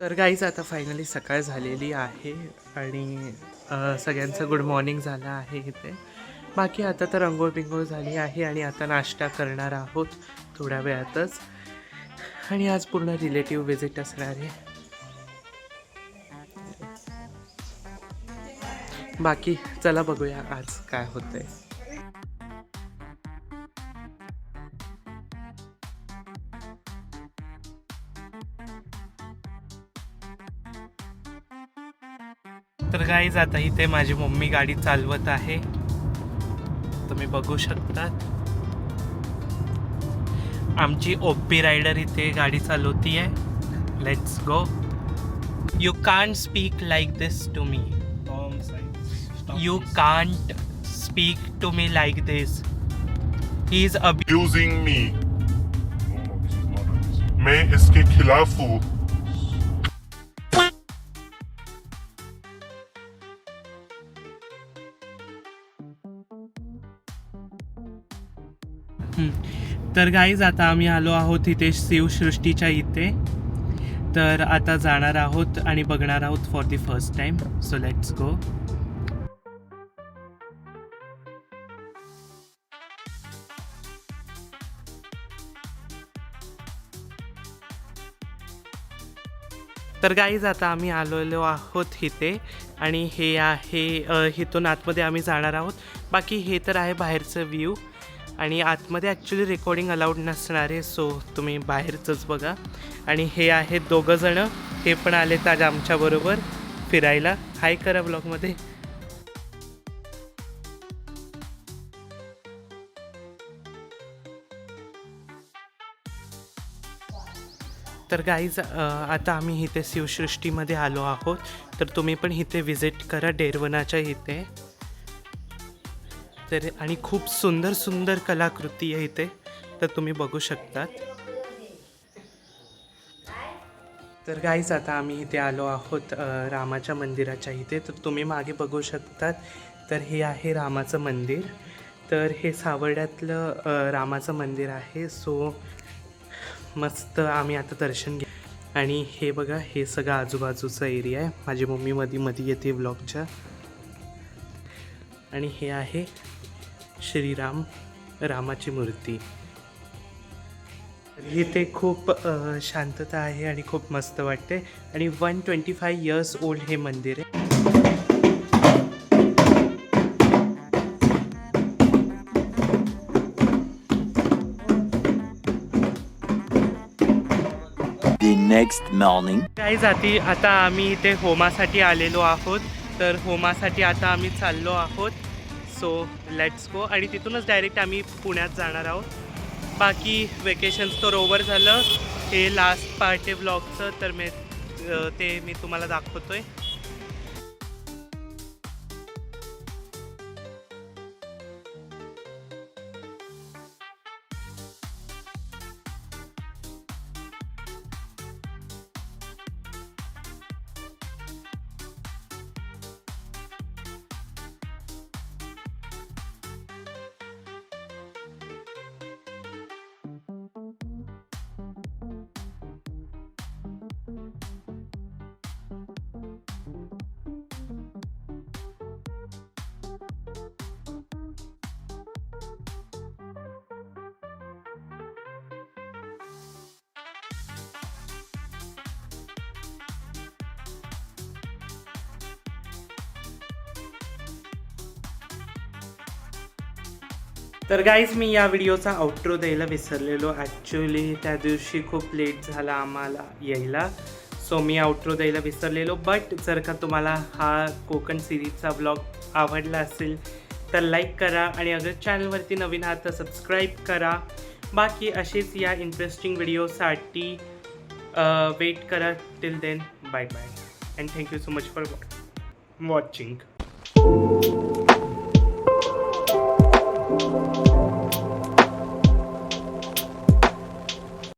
तर गाईज आता फायनली सकाळ झालेली आहे आणि सगळ्यांचं गुड मॉर्निंग झालं आहे इथे. बाकी आता तर अंघोळ पिंघोळ झाली आहे आणि आता नाश्ता करणार आहोत थोड्या वेळातच. आणि आज पूर्ण रिलेटिव्ह विजिट असणार आहे. बाकी चला बघूया आज काय होतंय. तर गाईज आता इथे माझी मम्मी गाडी चालवत आहे, तुम्ही बघू शकता. आमची ओप्पी रायडर इथे गाडी चालवती आहे. Let's go. You can't speak like this to me. You can't speak to me like this. He is abusing me. मैं इसके खिलाफ हूँ. तर गाईज आता आम्ही आलो आहोत इथे शिवसृष्टीच्या इथे. तर आता जाणार आहोत आणि बघणार आहोत for the first time. So let's go. तर गाईज आता आम्ही आलेलो आहोत इथे आणि हे आहे इथून आतमध्ये आम्ही जाणार आहोत. बाकी हे तर आहे बाहेरचं व्ह्यू आणि आतमध्ये ॲक्च्युली रेकॉर्डिंग अलाउड नसणार आहे, सो तुम्ही बाहेरचंच बघा. आणि हे आहेत दोघंजणं, हे पण आलेत आज आमच्याबरोबर फिरायला. हाय करा ब्लॉगमध्ये. तर गाईज आता आम्ही इथे शिवसृष्टीमध्ये आलो आहोत. तर तुम्ही पण इथे विजिट करा डेरवनाच्या इथे. तर आणि खूप सुंदर सुंदर कलाकृती आहे इथे, तर तुम्ही बघू शकतात. तर गाईज आता आम्ही इथे आलो आहोत रामाच्या मंदिराच्या इथे. तर तुम्ही मागे बघू शकतात. तर हे आहे रामाचं मंदिर. तर हे सावर्ड्यातलं रामाचं मंदिर आहे. सो मस्त आम्ही आता दर्शन घे. आणि हे बघा, हे सगळं आजूबाजूचा एरिया आहे. माझी मम्मी मध्ये येते व्लॉगच्या. आणि हे आहे श्रीराम, रामाची मूर्ती. इथे खूप शांतता आहे आणि खूप मस्त वाटते. आणि 125 इयर्स ओल्ड हे मंदिर आहे. Next morning. काही जाती आता आम्ही इथे होमासाठी आलेलो आहोत. तर होमासाठी आता आम्ही चाललो आहोत. So let's go. आणि तिथूनच डायरेक्ट आम्ही पुण्यात जाणार आहोत. बाकी वेकेशन्स तर ओव्हर झालं. हे लास्ट पार्ट आहे व्लॉगचं, तर ते मी तुम्हाला दाखवतोय. तर गाईज मी या व्हिडिओचा आउट्रो द्यायला विसरलेलो. ॲक्च्युली त्या दिवशी खूप लेट झाला आम्हाला यायला, सो मी आउट्रो द्यायला विसरलेलो. बट जर का तुम्हाला हा कोकण सिरीजचा व्लॉग आवडला असेल तर लाईक करा. आणि अगर चॅनलवरती नवीन आहात तर सबस्क्राईब करा. बाकी असेच या इंटरेस्टिंग व्हिडिओसाठी वेट करा. Till then bye bye and thank you so much for watching.